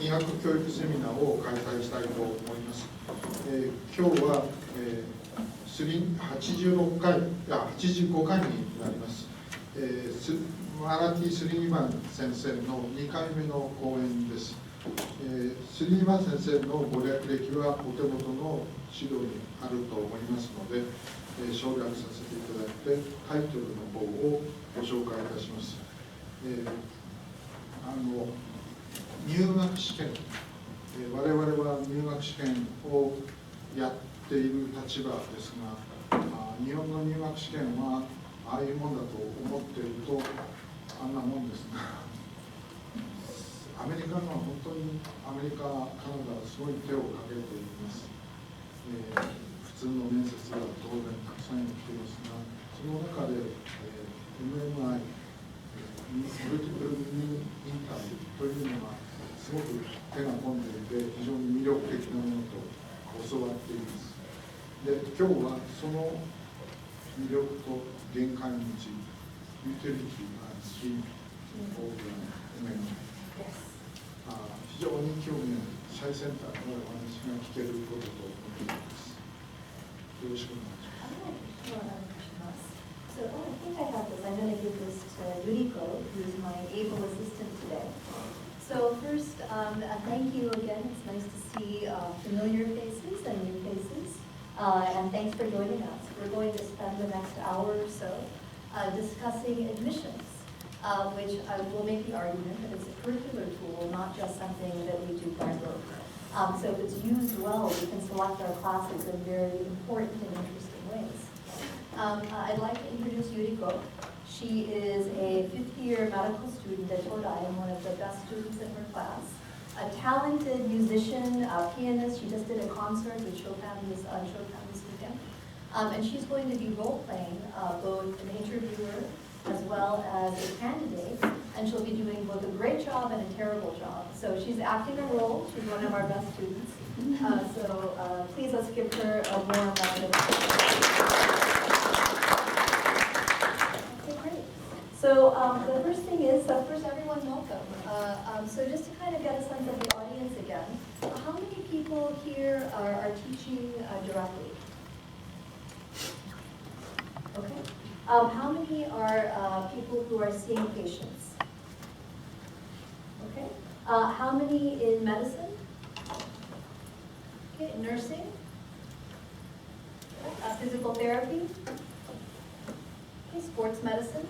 医学教育セミナーを開催したいと思います。今日は、85回になります。マラティ・スリニバン先生の2回目の講演です。スリニバン先生のご略歴はお手元の資料にあると思いますので、省略させていただいてタイトルの方をご紹介いたします。入学試験、我々は入学試験をやっている立場ですが、日本の入学試験はああいうもんだと思っているとあんなもんですが、アメリカのは本当にアメリカ、カナダはすごい手をかけています。普通の面接が当然たくさんやっていますが、その中で、MMI、マルティプルミインタビューというのがすごく手が込んでいて、非常に魅力的なものと教わっています。で、今日はその魅力と限界について、ユーテリティがキーオブMMI、非常に興味ある最先端のお話が聞けることと思っています。よろしくお願いします。So I think I have this. I'm going to give this to Yuriko, who's my able assistant today. So first, thank you again. It's nice to see familiar faces and new faces. And thanks for joining us. We're going to spend the next hour or so discussing admissions, which I will make the argument that it's a curricular tool, not just something that we do by rote. So if it's used well, we can select our classes in very important and interesting ways. I'd like to introduce Yuriko. She is a fifth-year medical student at Todai and one of the best students in her class. A talented musician, pianist. She just did a concert with Chopin this weekend. And she's going to be role-playing both an interviewer as well as a candidate. And she'll be doing both a great job and a terrible job. So she's acting a role. She's one of our best students. So please let's give her a warm round of applause. So the first thing is, first everyone welcome. So just to kind of get a sense of the audience again, how many people here are teaching directly? Okay. How many are people who are seeing patients? Okay. How many in medicine? Okay, nursing? Physical therapy? Okay, sports medicine?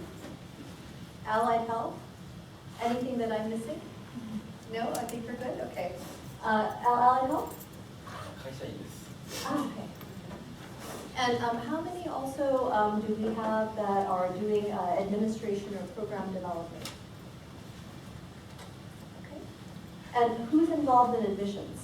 Allied health? Anything that I'm missing? No? I think we're good? Okay. Allied health? Okay. And how many also do we have that are doing administration or program development? Okay. And who's involved in admissions?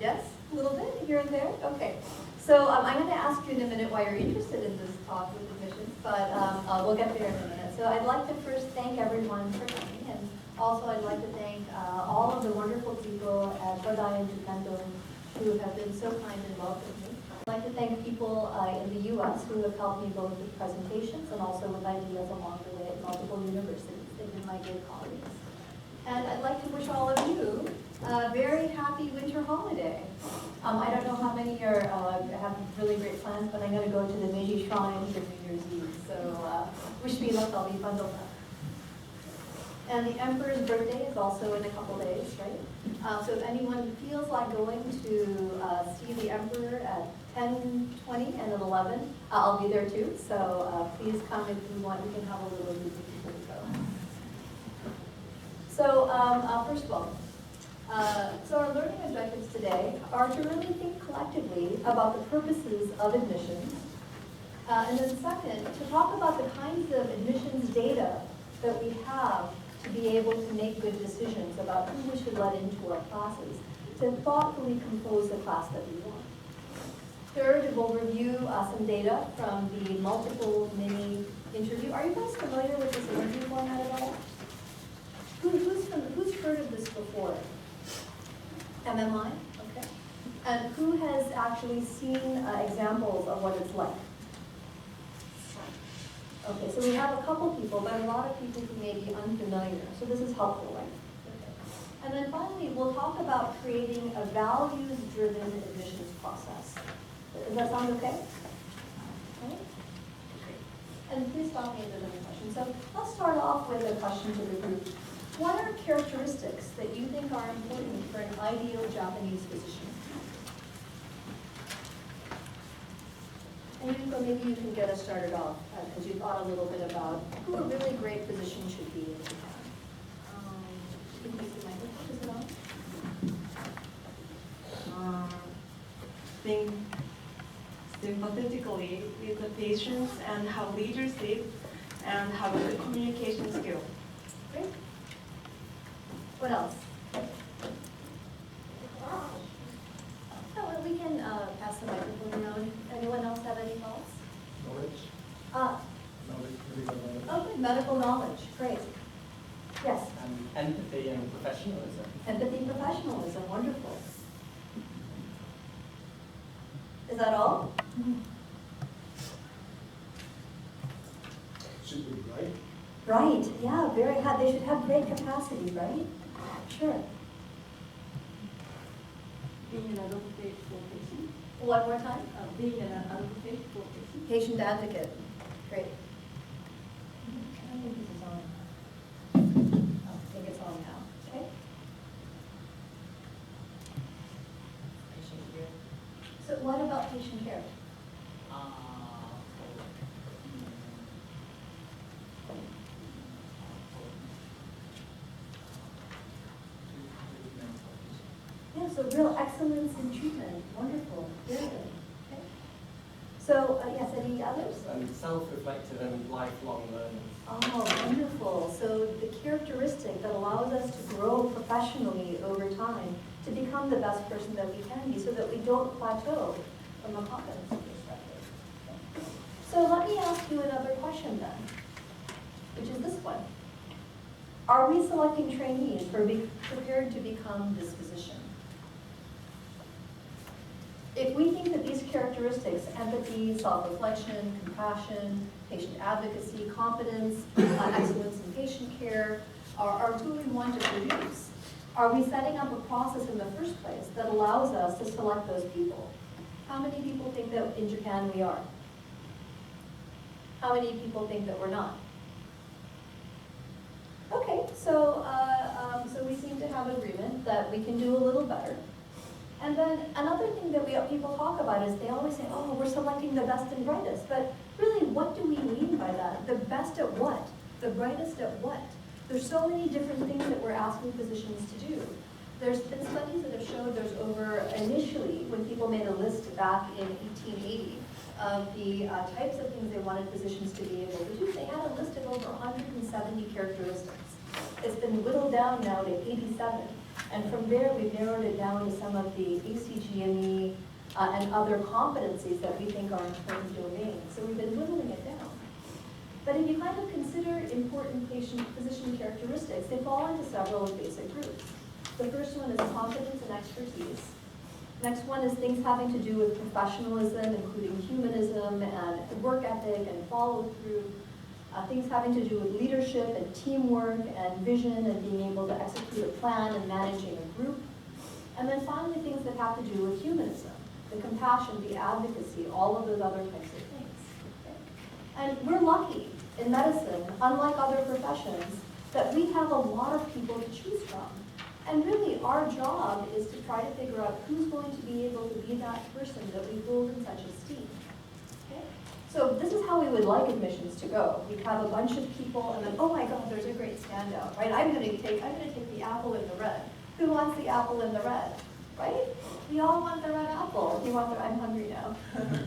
Yes? A little bit here and there? Okay. So I'm going to ask you in a minute why you're interested in this talk with admissions, but we'll get there in a minute. So I'd like to first thank everyone for coming, and also I'd like to thank all of the wonderful people at Todai and Jukendo who have been so kind and welcomed me. I'd like to thank people in the U.S. who have helped me both with presentations and also with ideas along the way at multiple universities. They've been my good colleagues. And I'd like to wish all of you a very happy winter holiday. I don't know how many are have really great plans, but I'm going to go to the Meiji Shrine for New Year's Eve. So wish me luck, I'll be bundled up. And the Emperor's birthday is also in a couple days, right? So if anyone feels like going to see the Emperor at 10:20 and at 11, I'll be there too. So please come if you want. We can have a little meeting before we go. So first of all, so our learning objectives today are to really think collectively about the purposes of admissions. And then second, to talk about the kinds of admissions data that we have to be able to make good decisions about who we should let into our classes, to thoughtfully compose the class that we want. Third, we'll review some data from the multiple mini interview. Are you guys familiar with this interview format at all? Who's heard of this before? MMI? Okay. And who has actually seen examples of what it's like? Okay, so we have a couple people, but a lot of people who may be unfamiliar. So this is helpful, right? Okay. And then finally, we'll talk about creating a values-driven admissions process. Does that sound okay? Okay. And please stop me if there's any questions. So let's start off with a question to the group. What are characteristics that you think are important for an ideal Japanese physician? And Yuko, maybe you can get us started off, because you thought a little bit about who a really great physician should be in Japan. Can you see my microphone? Is it on? Think sympathetically with the patients and have leadership and have a good communication skill. Great. What else? Oh, well, we can pass the microphone around. Anyone else have any thoughts? Knowledge. Medical knowledge. Oh, good. Medical knowledge. Great. Yes. Empathy and professionalism. Empathy and professionalism. Wonderful. Is that all? Should be right. Right. Yeah, very high. They should have great capacity, right? Sure. Being an advocate for patient. One more time. Being an advocate for patient. Patient advocate. Great. I don't think this is on. Oh, I think it's on now. Okay. Patient care. So what about patient care? Yeah, so real excellence in treatment. Wonderful. Very good. Okay. So, yes, any others? And self-reflective and lifelong learning. Oh, wonderful. So the characteristic that allows us to grow professionally over time to become the best person that we can be so that we don't plateau from a competency perspective. So let me ask you another question then, which is this one. Are we selecting trainees who are prepared to become this physician? If we think that these characteristics, empathy, self-reflection, compassion, patient advocacy, competence, excellence in patient care, are who we want to produce, are we setting up a process in the first place that allows us to select those people? How many people think that in Japan we are? How many people think that we're not? Okay, so we seem to have agreement that we can do a little better. And then another thing that people talk about is they always say, oh, we're selecting the best and brightest. But really, what do we mean by that? The best at what? The brightest at what? There's so many different things that we're asking physicians to do. There's been studies that have showed there's over, initially, when people made a list back in 1880 of the types of things they wanted physicians to be able to do, they had a list of over 170 characteristics. It's been whittled down now to 87. And from there, we've narrowed it down to some of the ACGME and other competencies that we think are important domains. So we've been whittling it down. But if you kind of consider important physician characteristics, they fall into several basic groups. The first one is competence and expertise. Next one is things having to do with professionalism, including humanism and work ethic and follow through. Things having to do with leadership and teamwork and vision and being able to execute a plan and managing a group. And then finally, things that have to do with humanism, the compassion, the advocacy, all of those other types of things. Okay? And we're lucky in medicine, unlike other professions, that we have a lot of people to choose from. And really, our job is to try to figure out who's going to be able to be that person that we hold in such esteem. So this is how we would like admissions to go. We'd have a bunch of people, and then, oh my God, there's a great standout, right? I'm going to take the apple in the red. Who wants the apple in the red, right? We all want the red apple. If you want the, I'm hungry now. Okay.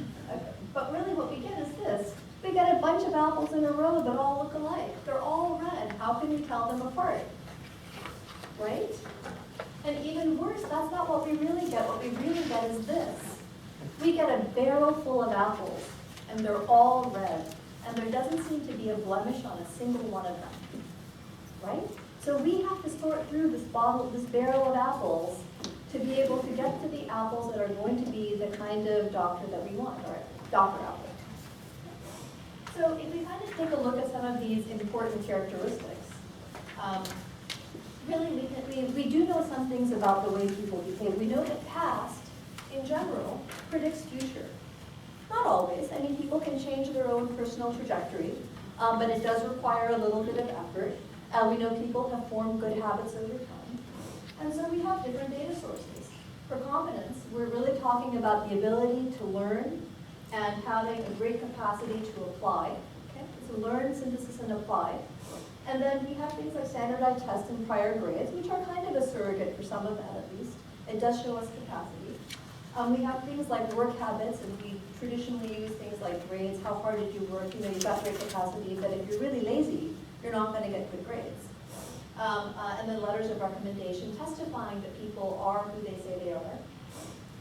But really, what we get is this: we get a bunch of apples in a row that all look alike. They're all red. How can we tell them apart, right? And even worse, that's not what we really get. What we really get is this: we get a barrel full of apples, and they're all red, and there doesn't seem to be a blemish on a single one of them, right? So we have to sort through this barrel of apples to be able to get to the apples that are going to be the kind of doctor that we want, or doctor apple. So if we kind of take a look at some of these important characteristics, really we do know some things about the way people behave. We know that past, in general, predicts future. Not always. I mean, people can change their own personal trajectory, but it does require a little bit of effort. We know people have formed good habits over time. And so we have different data sources. For competence, we're really talking about the ability to learn and having a great capacity to apply. Okay? So learn, synthesis, and apply. And then we have things like standardized tests and prior grades, which are kind of a surrogate for some of that at least. It does show us capacity. We have things like work habits, and we traditionally use things like grades. How hard did you work? You know, you've got great capacity, but if you're really lazy, you're not going to get good grades. And then letters of recommendation testifying that people are who they say they are.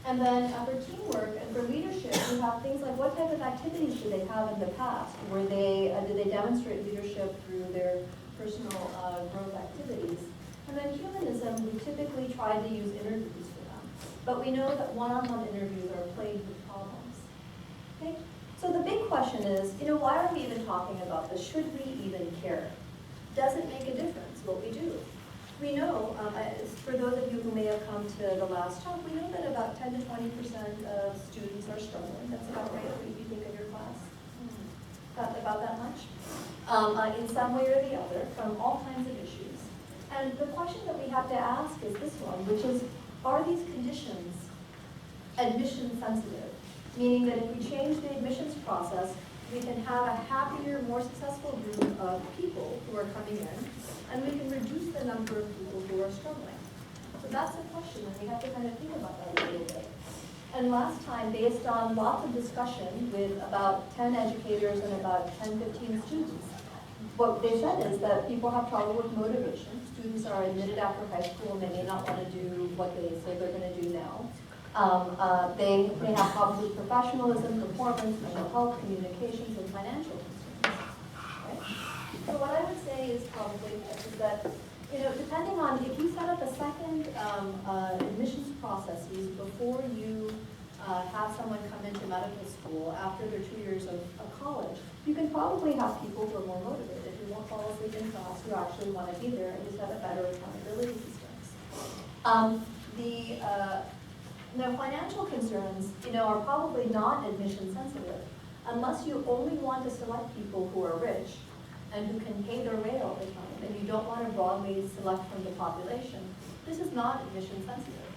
And then for teamwork and for leadership, we have things like what type of activities do they have in the past? Were they, did they demonstrate leadership through their personal growth activities? And then humanism, we typically try to use interviews for them. But we know that one-on-one interviews are plagued with problems. Okay? So the big question is, you know, why are we even talking about this? Should we even care? Does it make a difference what we do? We know, for those of you who may have come to the last talk, we know that about 10 to 20% of students are struggling. That's about right, what do you think of your class? About that much? In some way or the other, from all kinds of issues. And the question that we have to ask is this one, which is, are these conditions admission sensitive? Meaning that if we change the admissions process, we can have a happier, more successful group of people who are coming in, and we can reduce the number of people who are struggling. So that's a question, and we have to kind of think about that a little bit. And last time, based on lots of discussion with about 10 educators and about 10, 15 students, what they said is that people have trouble with motivation. Students are admitted after high school, and they may not want to do what they say they're going to do now. They may have problems with professionalism, performance, mental health, communications, and financial concerns. Right? So what I would say is probably this, is that, you know, depending on, if you set up a second admissions processes before you have someone come into medical school after their 2 years of college, you can probably have people who are more motivated, who won't fall asleep in class, who actually want to be there, and just have a better accountability systems. Now, financial concerns, you know, are probably not admission sensitive, unless you only want to select people who are rich and who can pay their way all the time, and you don't want to broadly select from the population. This is not admission sensitive.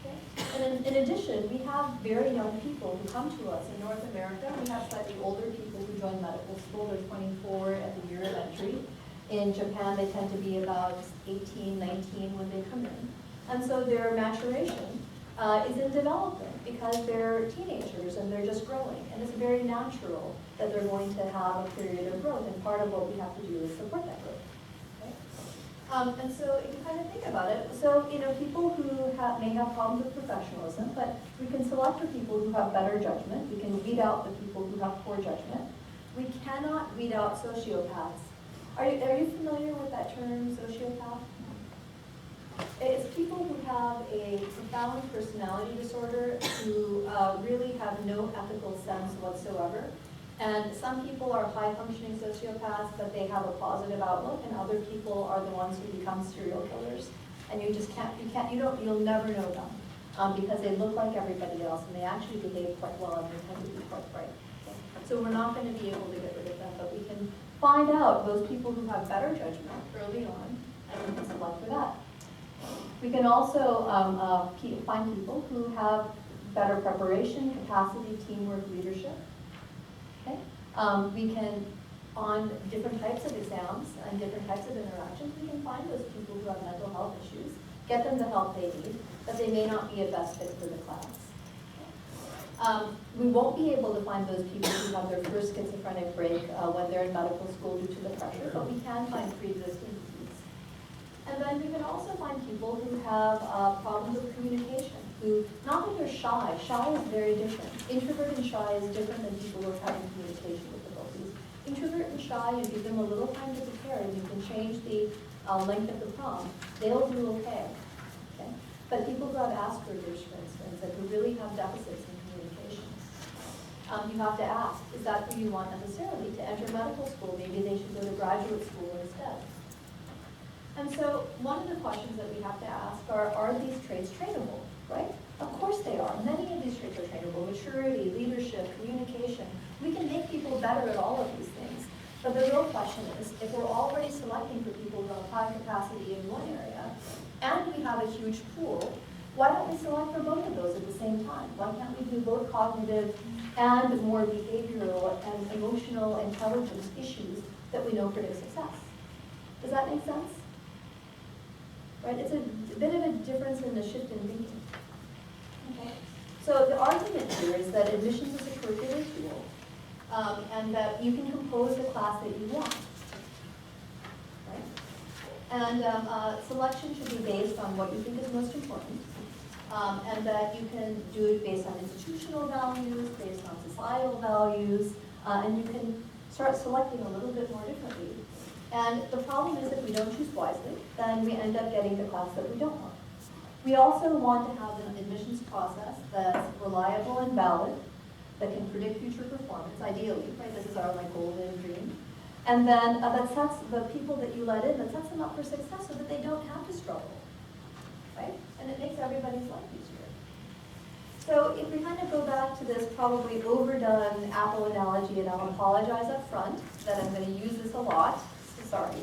Okay? And in addition, we have very young people who come to us. In North America, we have slightly older people who join medical school. They're 24 at the year of entry. In Japan, they tend to be about 18, 19 when they come in. And so their maturation is in development because they're teenagers and they're just growing. And it's very natural that they're going to have a period of growth. And part of what we have to do is support that growth. Okay? And so if you kind of think about it, so, you know, people who may have problems with professionalism, but we can select for people who have better judgment. We can weed out the people who have poor judgment. We cannot weed out sociopaths. Are you familiar with that term, sociopath? It's people who have a profound personality disorder who really have no ethical sense whatsoever. And some people are high-functioning sociopaths, but they have a positive outlook, and other people are the ones who become serial killers. And you just you'll never know them because they look like everybody else, and they actually behave quite well, and they tend to be quite bright. Okay? So we're not going to be able to get rid of them, but we can find out those people who have better judgment early on, and we can select for that. We can also find people who have better preparation, capacity, teamwork, leadership. Okay? We can, on different types of exams and different types of interactions, we can find those people who have mental health issues, get them the help they need, but they may not be a best fit for the class. We won't be able to find those people who have their first schizophrenic break when they're in medical school due to the pressure, but we can find pre-existing disease. And then we can also find people who have problems with communication, who, not that they're shy. Shy is very different. Introvert and shy is different than people who are having communication difficulties. Introvert and shy, you give them a little time to prepare, and you can change the length of the prompt. They'll do okay. But people who have Asperger's, for instance, and who really have deficits in communication. you have to ask, is that who you want necessarily to enter medical school? Maybe they should go to graduate school instead. And so one of the questions that we have to ask are these traits trainable, right? Of course they are. Many of these traits are trainable. Maturity, leadership, communication. We can make people better at all of these things. But the real question is, if we're already selecting for people who have high capacity in one area, and we have a huge pool, why don't we select for both of those at the same time? Why can't we do both cognitive and more behavioral and emotional intelligence issues that we know predict success? Does that make sense? Right? It's a bit of a difference in the shift in thinking. Okay. So the argument here is that admissions is a curricular tool, and that you can compose the class that you want. Right? And selection should be based on what you think is most important, and that you can do it based on institutional values, based on societal values, and you can start selecting a little bit more differently. And the problem is if we don't choose wisely, then we end up getting the class that we don't want. We also want to have an admissions process that's reliable and valid, that can predict future performance, ideally, right? This is our golden dream. And then that sets the people that you let in, that sets them up for success so that they don't have to struggle, right? And it makes everybody's life easier. So if we kind of go back to this probably overdone apple analogy, and I'll apologize up front that I'm going to use this a lot, so sorry.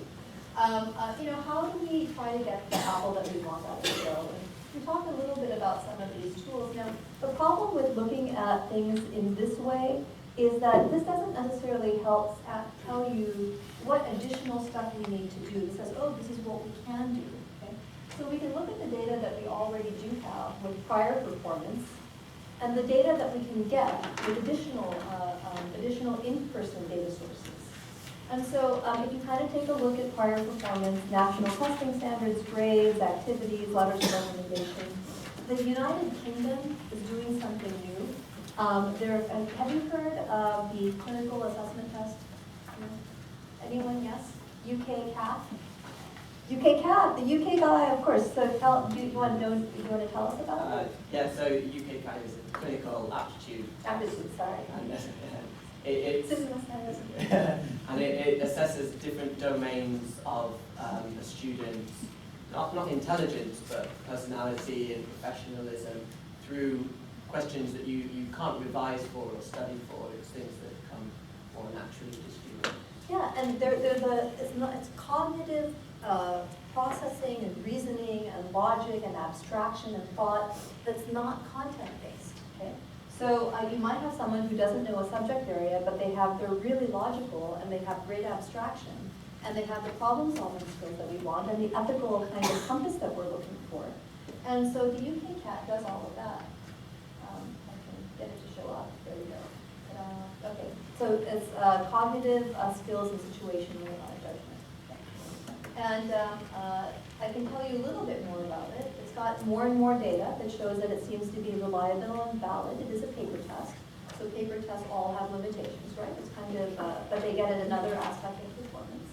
How do we try to get the apple that we want out of the dough? We talked a little bit about some of these tools. Now, the problem with looking at things in this way is that this doesn't necessarily help tell you what additional stuff we need to do. It says, oh, this is what we can do. Okay? So we can look at the data that we already do have with prior performance, and the data that we can get with additional in-person data sources. And so if you kind of take a look at prior performance, national testing standards, grades, activities, letters of recommendation, the United Kingdom is doing something new. Have you heard of the clinical assessment test? Anyone? Yes? UK CAT? UK CAT, the UK guy, of course. So do you want to tell us about it? Yeah, so UK CAT is a clinical aptitude. Aptitude, sorry. And it assesses different domains of a student's, not intelligence, but personality and professionalism through questions that you can't revise for or study for. It's things that come more naturally to students. Yeah, and it's cognitive processing and reasoning and logic and abstraction and thought that's not content-based, okay? So you might have someone who doesn't know a subject area, but they're really logical and they have great abstraction, and they have the problem-solving skills that we want and the ethical kind of compass that we're looking for. And so the UK CAT does all of that. I can get it to show up. There we go. Okay, so it's cognitive skills and situational judgment. Okay. And I can tell you a little bit more about it. It's got more and more data that shows that it seems to be reliable and valid. It is a paper test. So paper tests all have limitations, right? It's kind of, but they get at another aspect of performance.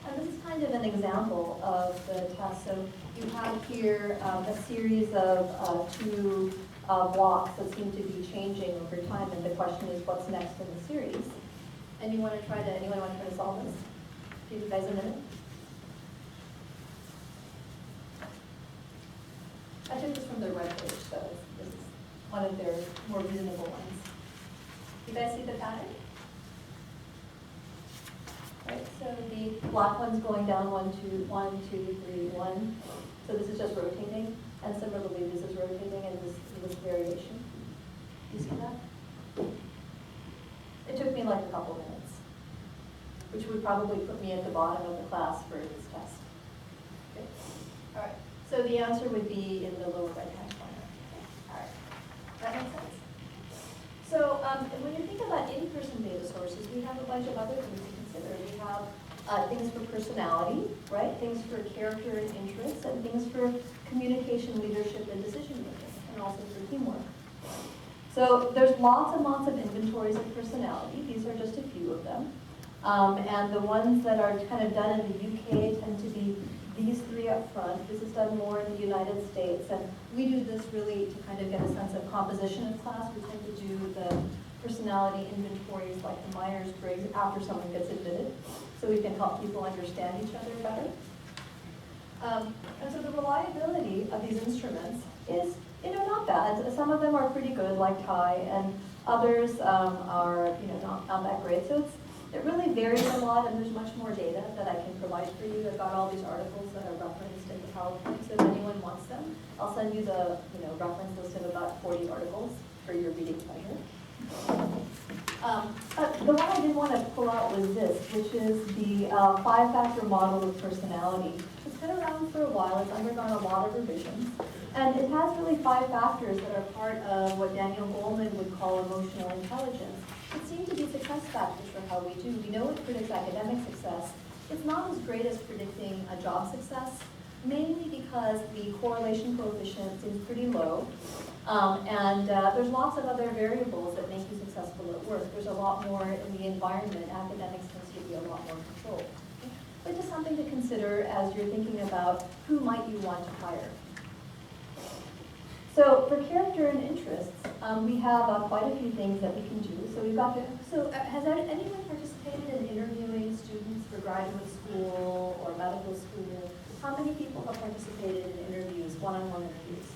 And this is kind of an example of the test. So you have here a series of two blocks that seem to be changing over time, and the question is what's next in the series. And anyone want to try to solve this? Give you guys a minute. I took this from their webpage, so this is one of their more reasonable ones. You guys see the pattern? Right, so the black one's going down 1, 2, 1, 2, 3, 1. So this is just rotating, and similarly this is rotating, and this variation. You see that? It took me like a couple minutes, which would probably put me at the bottom of the class for this test. Okay. All right. So the answer would be in the lower right-hand corner. Okay. All right. That makes sense? So when you think about in-person data sources, we have a bunch of other things to consider. We have things for personality, right? Things for character and interests, and things for communication, leadership, and decision-making, and also for teamwork. So there's lots and lots of inventories of personality. These are just a few of them. And the ones that are kind of done in the UK tend to be these three up front. This is done more in the United States, and we do this really to kind of get a sense of composition of class. We tend to do the personality inventories like the Myers-Briggs after someone gets admitted, so we can help people understand each other better. And so the reliability of these instruments is, not bad. Some of them are pretty good, like TIE, and others are, not that great. So it really varies a lot, and there's much more data that I can provide for you. I've got all these articles that are referenced in the PowerPoint, so if anyone wants them, I'll send you the reference list of about 40 articles for your reading pleasure. But the one I did want to pull out was this, which is the 5-factor model of personality. It's been around for a while. It's undergone a lot of revisions. And it has really 5 factors that are part of what Daniel Goleman would call emotional intelligence. It seems to be success factors for how we do. We know it predicts academic success. It's not as great as predicting a job success, mainly because the correlation coefficient seems pretty low. And there's lots of other variables that make you successful at work. There's a lot more in the environment. Academics tends to be a lot more controlled. But just something to consider as you're thinking about who might you want to hire. So for character and interests, we have quite a few things that we can do. So has anyone participated in interviewing students for graduate school or medical school? How many people have participated in interviews, one-on-one interviews?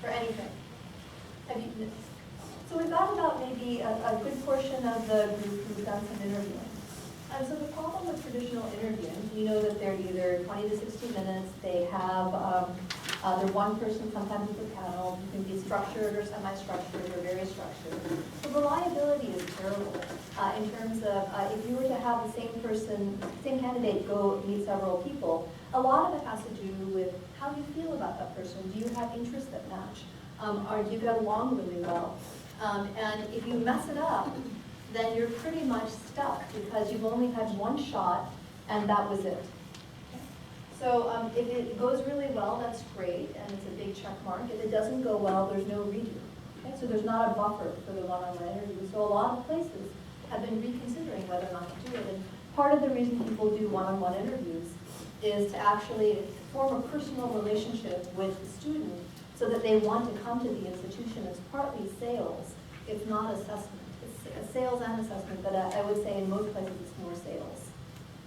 For anything? So we've got about maybe a good portion of the group who's done some interviewing. And so the problem with traditional interviews, you know that they're either 20 to 60 minutes, they have, they're one person, sometimes with a panel, you can be structured or semi-structured or very structured. The reliability is terrible in terms of if you were to have the same person, same candidate go meet several people, a lot of it has to do with how you feel about that person. Do you have interests that match? Or do you get along really well? And if you mess it up, then you're pretty much stuck because you've only had one shot and that was it. So if it goes really well, that's great and it's a big check mark. If it doesn't go well, there's no redo. Okay? So there's not a buffer for the one-on-one interview. So a lot of places have been reconsidering whether or not to do it. And part of the reason people do one-on-one interviews is to actually form a personal relationship with the student so that they want to come to the institution. It's partly sales. It's not assessment. It's sales and assessment, but I would say in most places it's more sales.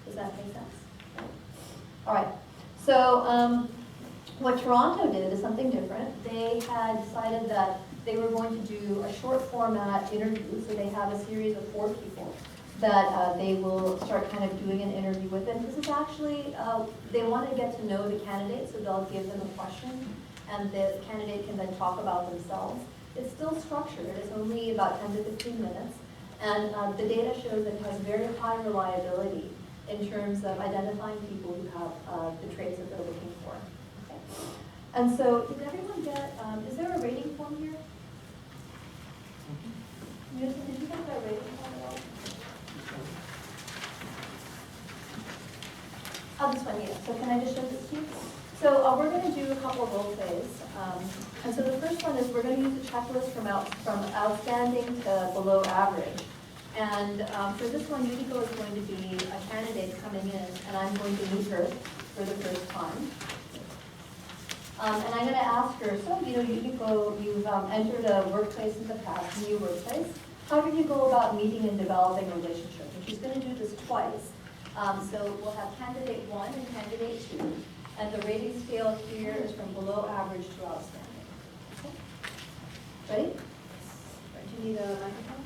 Does that make sense? All right. So what Toronto did is something different. They had decided that they were going to do a short format interview. So they have a series of 4 people that they will start kind of doing an interview with. And this is actually, they want to get to know the candidate, so they'll give them a question, and the candidate can then talk about themselves. It's still structured. It's only about 10 to 15 minutes. And the data shows that it has very high reliability in terms of identifying people who have the traits that they're looking for. Okay. And so did everyone get, is there a rating form here? Newton, did you get that rating form at all? Oh, this one, yeah. So can I just show this to you? So we're going to do a couple of role plays. And so the first one is we're going to use a checklist from outstanding to below average. And for this one, Yuriko is going to be a candidate coming in, and I'm going to meet her for the first time. And I'm going to ask her, so, Yuriko, you've entered a workplace in the past, a new workplace. How did you go about meeting and developing a relationship? And she's going to do this twice. So we'll have candidate 1 and candidate 2. And the rating scale here is from below average to outstanding. Okay. Ready? Do you need a microphone?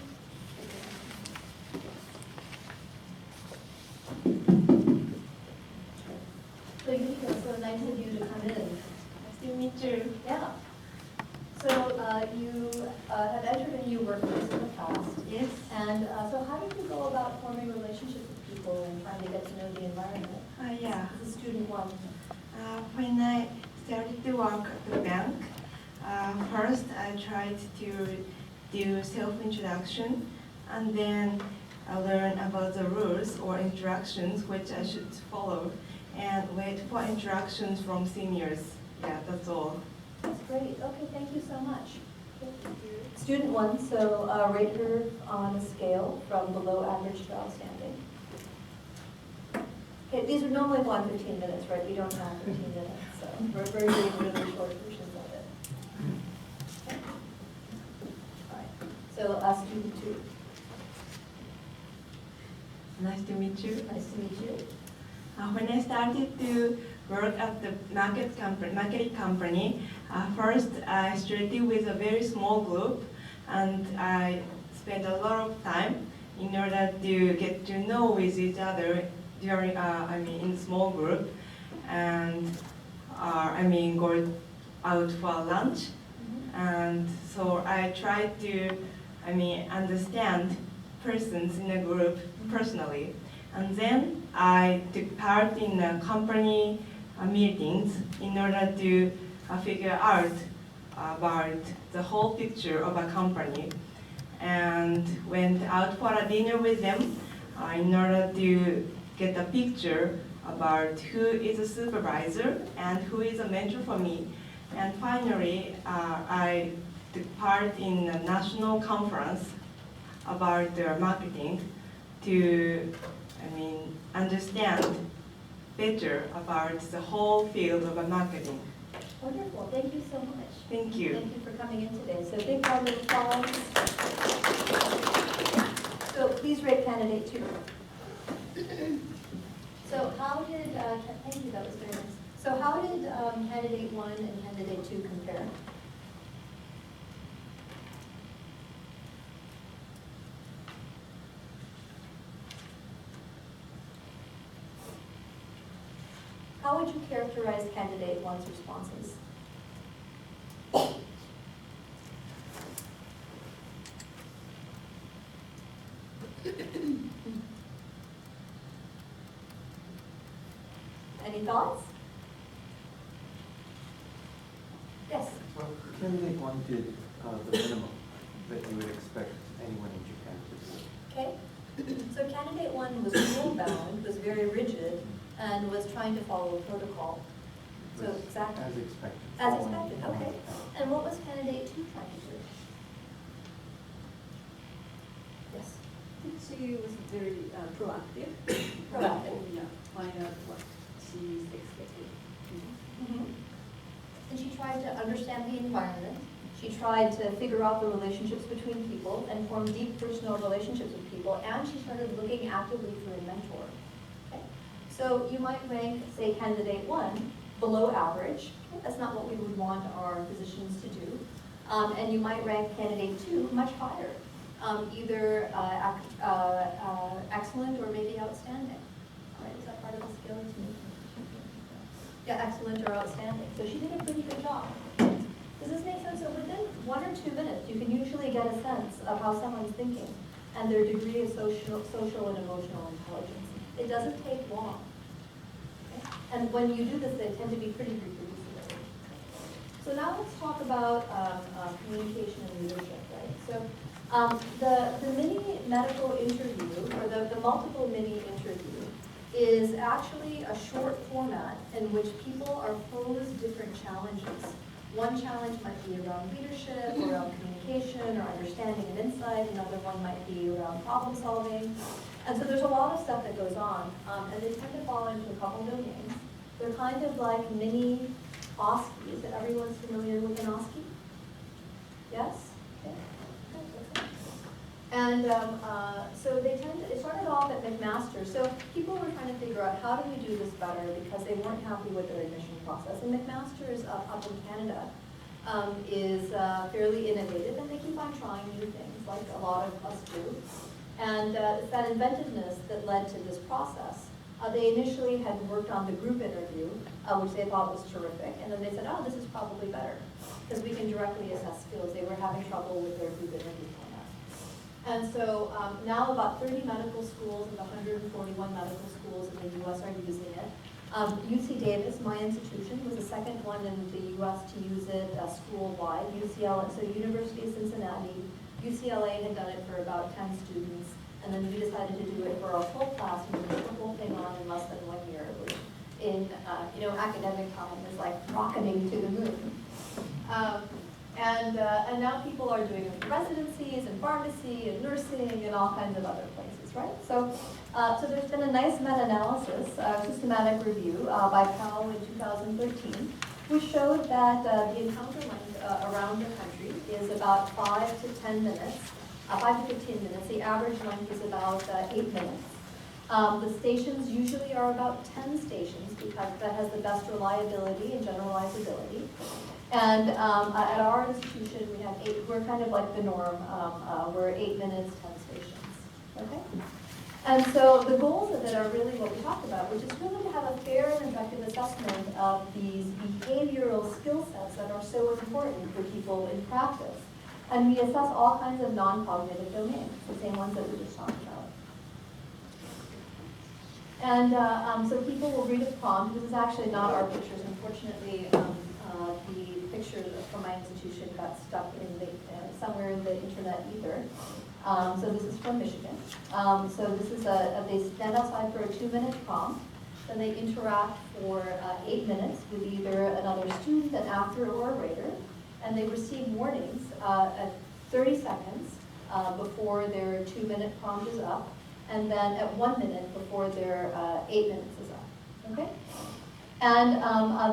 So Yuriko, so nice of you to come in. Nice to meet you. Yeah. So you have entered a new workplace in the past. Yes. And so how did you go about forming relationships with people and trying to get to know the environment? Yeah. This is student 1. When I started to work at the bank, first I tried to do self-introduction, and then I learned about the rules or instructions which I should follow, and wait for instructions from seniors. Yeah, that's all. That's great. Okay, thank you so much. Student 1, so rate her on a scale from below average to outstanding. Okay, these are normally 15 minutes, right? We don't have 15 minutes, so we're doing really short versions of it. Okay. So student 2. Nice to meet you. Nice to meet you. When I started to work at the marketing company, first I started with a very small group, and I spent a lot of time in order to get to know with each other during, in the small group, and go out for lunch. And so I tried to, understand persons in the group personally. And then I took part in the company meetings in order to figure out about the whole picture of a company, and went out for a dinner with them in order to get a picture about who is a supervisor and who is a mentor for me. And finally, I took part in a national conference about marketing to understand better about the whole field of marketing. Wonderful. Thank you so much. Thank you. Thank you for coming in today. So big round of applause. So please rate candidate 2. So how did, thank you, that was very nice. So how did candidate 1 and candidate 2 compare? How would you characterize candidate 1's responses? Any thoughts? Yes. Well, candidate 1 did the minimum that you would expect anyone in Japan to do. Okay. So candidate 1 was rule-bound, was very rigid, and was trying to follow a protocol. So Was exactly. As expected. As Following expected, the okay. path. And what was candidate 2 trying to do? Yes. She was very proactive. Proactive. Yeah, find out what she's expecting. And she tried to understand the environment. She tried to figure out the relationships between people and form deep personal relationships with people, and she started looking actively for a mentor. Okay? So you might rank, say, candidate 1 below average. That's not what we would want our physicians to do. And you might rank candidate 2 much higher, either excellent or maybe outstanding. All right, is that part of the skill? Yeah, excellent or outstanding. So she did a pretty good job. Does this make sense? So within 1 or 2 minutes, you can usually get a sense of how someone's thinking and their degree of social and emotional intelligence. It doesn't take long. Okay? And when you do this, they tend to be pretty reproducible. So now let's talk about communication and leadership, right? So the mini medical interview, or the multiple mini interview, is actually a short format in which people are posed different challenges. One challenge might be around leadership, or around communication, or understanding and insight. Another one might be around problem solving. And so there's a lot of stuff that goes on, and they tend to fall into a couple domains. They're kind of like mini OSCE. Is that everyone's familiar with an OSCE? Yes? Okay. And so they it started off at McMaster. So people were trying to figure out how do we do this better because they weren't happy with their admission process. And McMaster's up in Canada is fairly innovative, and they keep on trying new things like a lot of us do. And it's that inventiveness that led to this process. They initially had worked on the group interview, which they thought was terrific. And then they said, oh, this is probably better because we can directly assess skills. They were having trouble with their group interview format. And so now about 30 medical schools and 141 medical schools in the US are using it. UC Davis, my institution, was the second one in the US to use it school-wide. UCLA, so University of Cincinnati, UCLA had done it for about 10 students, and then we decided to do it for our full class, and we put the whole thing on in less than 1 year. In academic time, is like rocketing to the moon. And now people are doing residencies in pharmacy and nursing and all kinds of other places, right? So, so there's been a nice meta-analysis, systematic review by Powell in 2013, which showed that the encounter length around the country is about 5 to 10 minutes 5 to 15 minutes. The average length is about 8 minutes. The stations usually are about 10 stations because that has the best reliability and generalizability. And at our institution, we have 8, we're kind of like the norm. We're 8 minutes, 10 stations, okay? And so the goals of it are really what we talked about, which is really to have a fair and effective assessment of these behavioral skill sets that are so important for people in practice. And we assess all kinds of non-cognitive domains, the same ones that we just talked about. And so people will read a prompt. This is actually not our pictures. Unfortunately, the pictures from my institution got stuck in the, somewhere in the internet ether. So this is from Michigan. So this is they stand outside for a 2-minute prompt. Then they interact for 8 minutes with either another student, an actor, or a rater. And they receive warnings at 30 seconds before their 2-minute prompt is up. And then at 1 minute before their 8 minutes is up, okay? And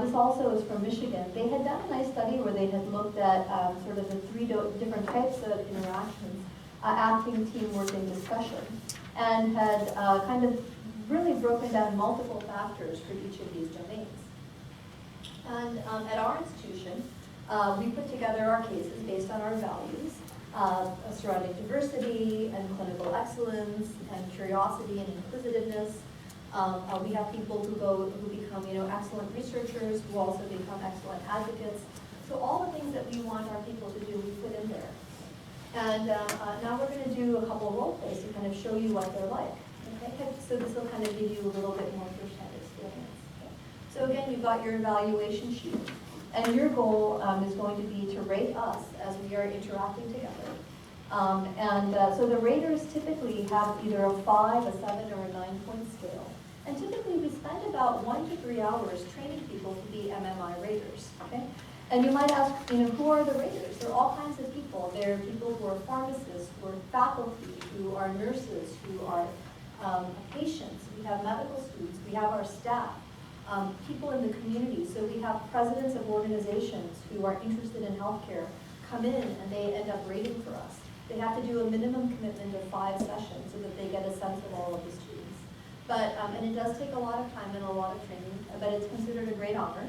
this also is from Michigan. They had done a nice study where they had looked at sort of the 3 different types of interactions, acting, teamwork, and discussion, and had kind of really broken down multiple factors for each of these domains. And at our institution, we put together our cases based on our values, surrounding diversity and clinical excellence and curiosity and inquisitiveness. We have people who become, excellent researchers, who also become excellent advocates. So all the things that we want our people to do, we put in there. And now we're going to do a couple of role plays to kind of show you what they're like. Okay, so this will kind of give you a little bit more first-hand experience. Okay. So again, you've got your evaluation sheet. And your goal is going to be to rate us as we are interacting together. So the raters typically have either a 5, a 7, or a 9-point scale. And typically we spend about 1 to 3 hours training people to be MMI raters. Okay? And you might ask, who are the raters? There are all kinds of people. There are people who are pharmacists, who are faculty, who are nurses, who are patients. We have medical students. We have our staff. People in the community. So we have presidents of organizations who are interested in healthcare come in and they end up rating for us. They have to do a minimum commitment of 5 sessions so that they get a sense of all of the students. But, and it does take a lot of time and a lot of training, but it's considered a great honor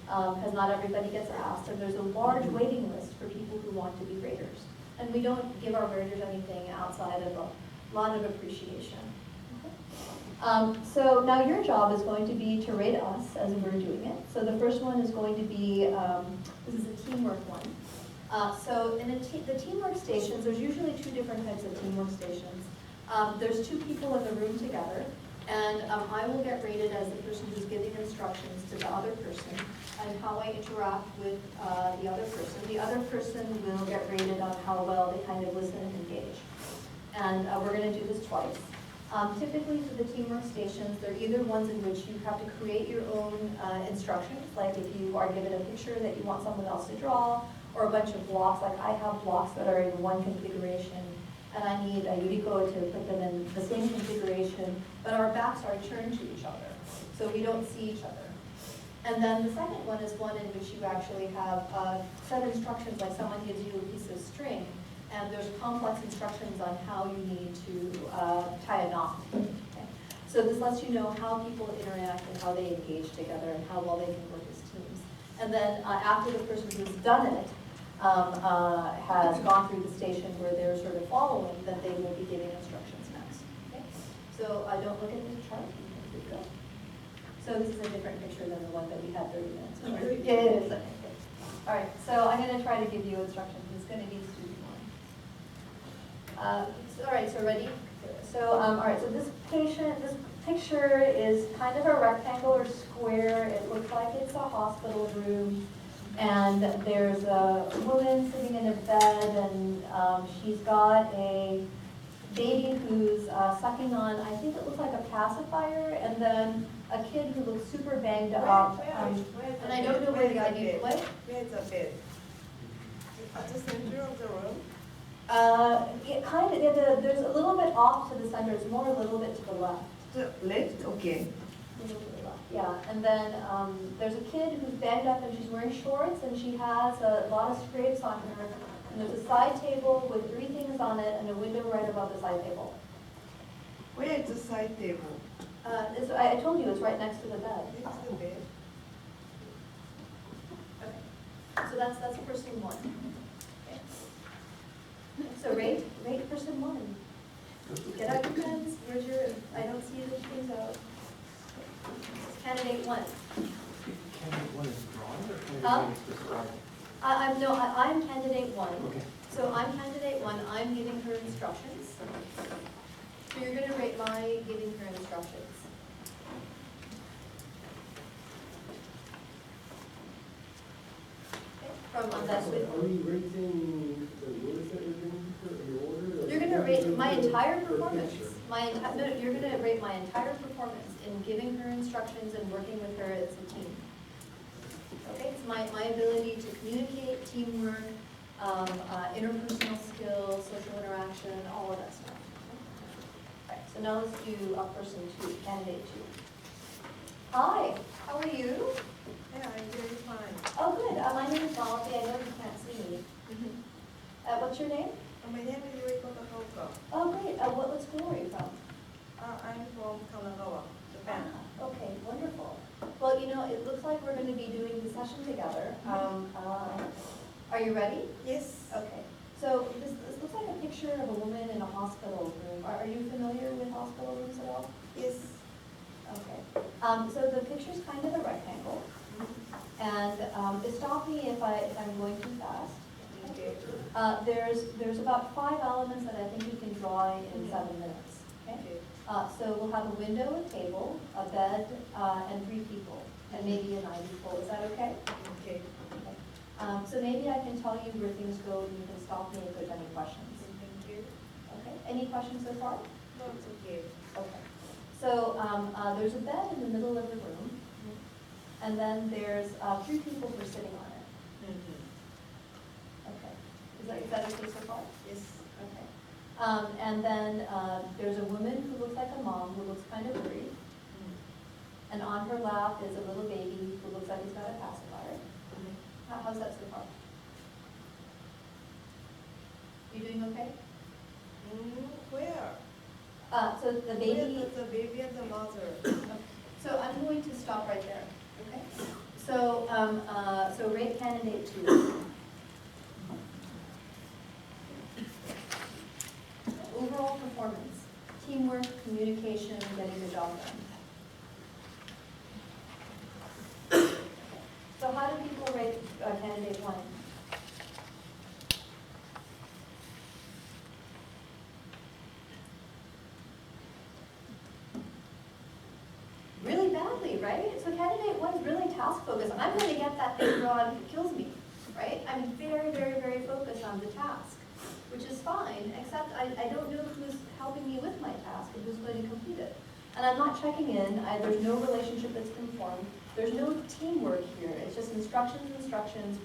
because not everybody gets asked. And there's a large waiting list for people who want to be raters. And we don't give our raters anything outside of a lot of appreciation. So now your job is going to be to rate us as we're doing it. So the first one is going to be, this is a teamwork one. So in the teamwork stations, there's usually 2 different types of teamwork stations. There's 2 people in the room together, and I will get rated as the person who's giving instructions to the other person and how I interact with the other person. The other person will get rated on how well they kind of listen and engage. And we're going to do this twice. Typically for the teamwork stations, they're either ones in which you have to create your own instructions, like if you are given a picture that you want someone else to draw, or a bunch of blocks, like I have blocks that are in one configuration, and I need a Yuriko to put them in the same configuration, but our backs are turned to each other, so we don't see each other. And then the second one is one in which you actually have set instructions, like someone gives you a piece of string, and there's complex instructions on how you need to tie a knot. Okay? So this lets you know how people interact and how they engage together and how well they can work as teams. And then after the person who's done it has gone through the station where they're sort of following, then they will be giving instructions next. Okay? So don't look at the chart. You can go. So this is a different picture than the one that we had 30 minutes ago. Yeah, it is. Okay. All right, so I'm going to try to give you instructions. It's going to be student one. All right, so ready? So, all right, so this picture is kind of a rectangular square. It looks like it's a hospital room. And there's a woman sitting in a bed, and she's got a baby who's sucking on, I think it looks like a pacifier, and then a kid who looks super banged up. And I don't know where the ID was. Where's the bed? At the center of the room? It kind of, there's a little bit off to the center. It's more a little bit to the left. The left? Okay. A little to the left, yeah. And then there's a kid who's banged up and she's wearing shorts and she has a lot of scrapes on her And there's a side table with 3 things on it and a window right above the side table. Where is the side table? I told you it's right next to the bed. Next to the bed. Okay. So that's person 1. Okay. So rate person 1. Get out your pens. Where's your? I don't see the things out. It's candidate 1. Candidate 1 is drawn or candidate Huh? 1 is described? I'm candidate 1. Okay. So I'm candidate 1. I'm giving her instructions. So you're going to rate my giving her instructions. Okay. From best with. Are we rating the words that we're giving her in order? or- You're going to rate my entire performance. You're going to rate my entire performance in giving her instructions and working with her as a team. Okay, it's my ability to communicate, teamwork, interpersonal skills, social interaction, all of that stuff. Right, so now let's do person 2, candidate 2. Hi, how are you? Yeah, I'm very fine. Oh, good. My name is Malathi. I know you can't see me. What's your name? My name is Yuriko. Oh, great. What school are you from? I'm from Kanagawa, Japan. Okay, wonderful. Well, you know, it looks like we're going to be doing the session together. Are you ready? Yes. Okay. So this looks like a picture of a woman in a hospital room. Are you familiar with hospital rooms at all? Yes. Okay. So the picture's kind of a rectangle. And stop me if I'm going too fast. Okay. There's about 5 elements that I think you can draw in 7 minutes. Okay. Okay. So we'll have a window, a table, a bed, and 3 people, and maybe an IV pool. Is that okay? Okay. Okay. So maybe I can tell you where things go, and you can stop me if there's any questions. Thank you. Okay. Any questions so far? No, it's okay. Okay. So there's a bed in the middle of the room, and then there's 3 people who are sitting on it. Okay. Is that okay so far? Yes. Okay. And then there's a woman who looks like a mom who looks kind of worried. And on her lap is a little baby who looks like he's got a pacifier. How's that so far? You doing okay? Where? So the baby. Where's the baby and the mother? So I'm going to stop right there. Okay. So so rate candidate 2. Overall performance, teamwork, communication, getting the job done. So how do people rate candidate 1? Really badly, right? So candidate 1 is really task focused. I'm going to get that thing drawn, it kills me, right? I'm very, very, very focused on the task, which is fine, except I don't know who's helping me with my task and who's going to complete it. And I'm not checking in. There's no relationship that's conformed. There's no teamwork here. It's just instructions,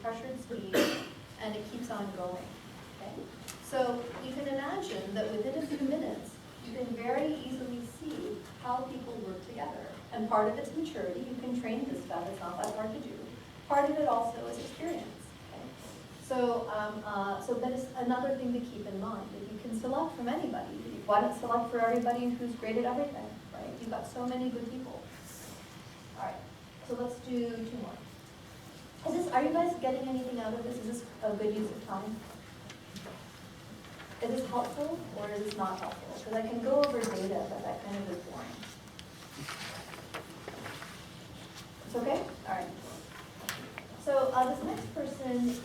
pressured speed, and it keeps on going. Okay? So you can imagine that within a few minutes, you can very easily see how people work together. And part of it's maturity. You can train this stuff. It's not that hard to do. Part of it also is experience. Okay? So, but it's another thing to keep in mind. If you can select from anybody, why not select for everybody who's great at everything, right? You've got so many good people. All right, so let's do 2 more. Are you guys getting anything out of this? Is this a good use of time? Is this helpful or is this not helpful? Because I can go over data, but that kind of is boring. It's okay? All right. So this next person is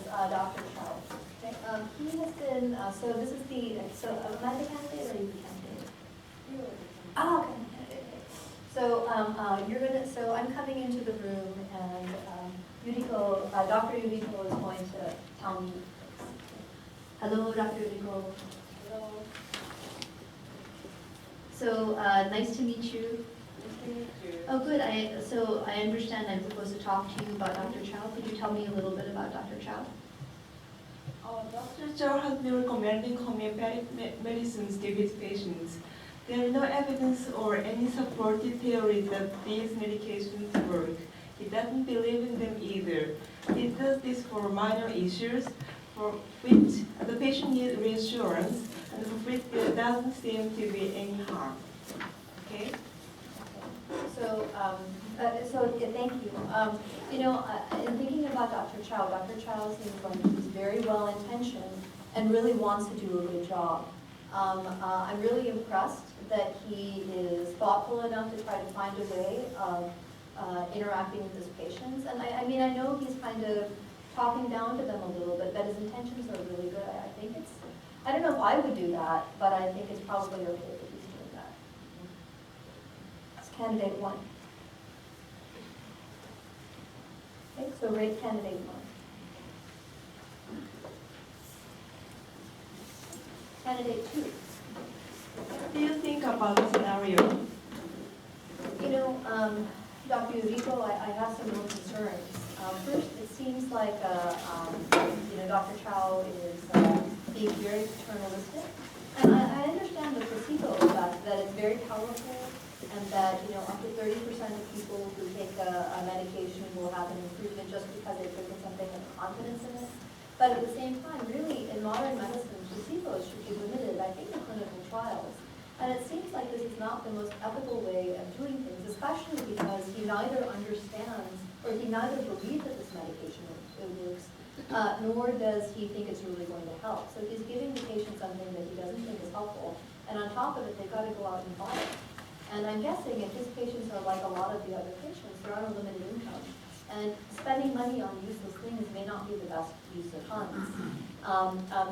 Dr. Chow. Okay. He has been, so this is the, am I the candidate or are you the candidate? Oh, okay. So so I'm coming into the room and Dr. Yuriko is going to tell me. Hello, Dr. Yuriko. Hello. So nice to meet you. Oh, good. So I understand I'm supposed to talk to you about Dr. Chow. Could you tell me a little bit about Dr. Chow? Dr. Chow has been recommending homeopathic medicines to his patients. There is no evidence or any supported theory that these medications work. He doesn't believe in them either. He does this for minor issues. for which the patient needs reassurance, and for which there doesn't seem to be any harm. Okay? So, thank you. In thinking about Dr. Chow seems like he's very well intentioned and really wants to do a good job. I'm really impressed that he is thoughtful enough to try to find a way of interacting with his patients. And I know he's kind of talking down to them a little bit, but his intentions are really good. I don't know if I would do that, but I think it's probably okay that he's doing that. It's candidate 1. Okay, so rate candidate 1. Candidate 2. What do you think about the scenario? Dr. Yuriko, I have some real concerns. First, it seems like Dr. Chow is being very paternalistic. And I understand the placebo effect, that it's very powerful, and that up to 30% of people who take a medication will have an improvement just because they've taken something with confidence in it. But at the same time, really, in modern medicine, placebos should be limited, I think, in clinical trials. And it seems like this is not the most ethical way of doing things, especially because he neither understands or he neither believes that this medication works, nor does he think it's really going to help. So he's giving the patient something that he doesn't think is helpful, and on top of it, they've got to go out and buy it. And I'm guessing if his patients are like a lot of the other patients, they're on a limited income, and spending money on useless things may not be the best use of funds.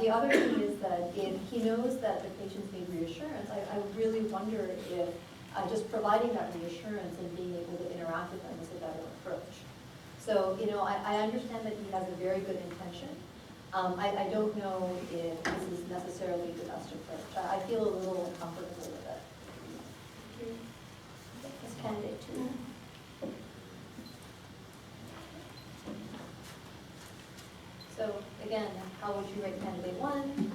The other thing is that if he knows that the patients need reassurance, I really wonder if just providing that reassurance and being able to interact with them is a better approach. So, I understand that he has a very good intention. I don't know if this is necessarily the best approach. I feel a little uncomfortable with it. That's candidate 2. So again, how would you rate candidate 1?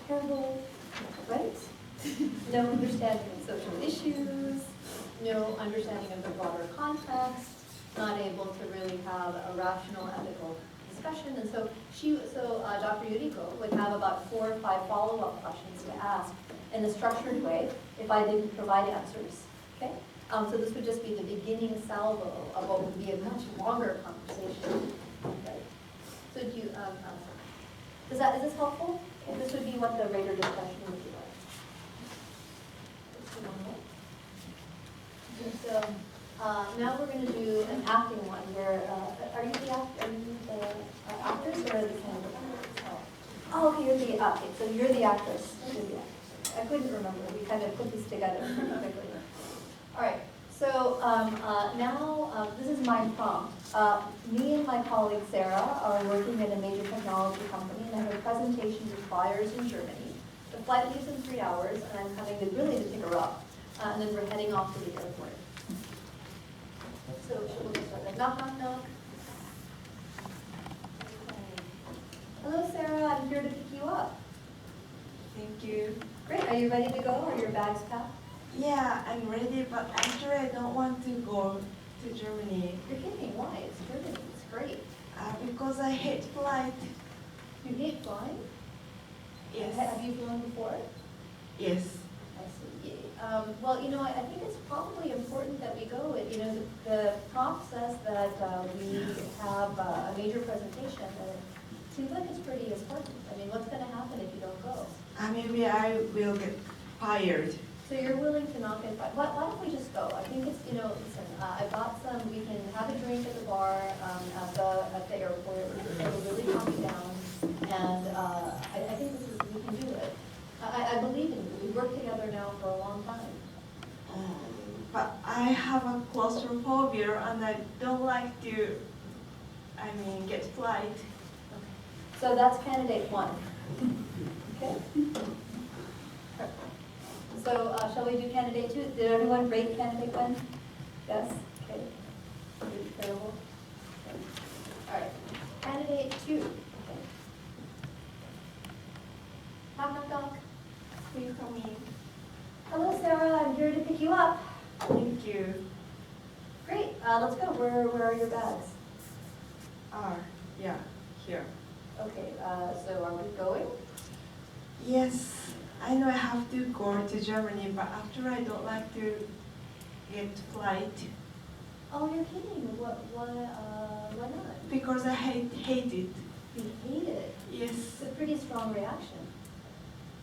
Terrible, right? No understanding of social issues, no understanding of the broader context, not able to really have a rational, ethical discussion. And so Dr. Yuriko would have about 4 or 5 follow-up questions to ask in a structured way if I didn't provide answers. Okay? So this would just be the beginning salvo of what would be a much longer conversation. Right? So do you, is this helpful? Okay, this would be what the rater discussion would be like. So now we're going to do an acting one where, are you the actress or the candidate? Oh, okay, you're the, okay, so you're the actress. I couldn't remember. We kind of put this together pretty quickly. All right, so now this is my prompt. Me and my colleague Sarah are working at a major technology company, and I have a presentation to buyers in Germany. The flight leaves in 3 hours, and I'm coming to really to pick her up. And then we're heading off to the airport. So we'll just start there. Knock, knock, knock. Hello, Sarah. I'm here to pick you up. Thank you. Great. Are you ready to go? Are your bags packed? Yeah, I'm ready, but actually I don't want to go to Germany. You're kidding. Why? It's Germany. It's great. Because I hate flight. You hate flying? Yes. Have you flown before? Yes. I see. Well, I think it's probably important that we go. The prompt says that we have a major presentation, and it seems like it's pretty important. I mean, what's going to happen if you don't go? Maybe I will get fired. So you're willing to not get fired? Why don't we just go? I think it's, listen, I got some, we can have a drink at the bar at the airport. It'll really calm you down. And I think we can do it. I believe in you. We've worked together now for a long time. But I have a claustrophobia and I don't like to, get flight. Okay. So that's candidate 1. Okay? So shall we do candidate 2? Did everyone rate candidate 1? Yes? Okay. Terrible. Okay. All right. Candidate 2. Okay. Knock, knock, knock. Please come in. Hello, Sarah. I'm here to pick you up. Thank you. Great. Let's go. Where are your bags? Yeah, here. Okay, so are we going? Yes, I know I have to go to Germany, but after I don't like to get flight Oh, you're kidding. Why not? because I hate it. You hate it. Yes. It's a pretty strong reaction.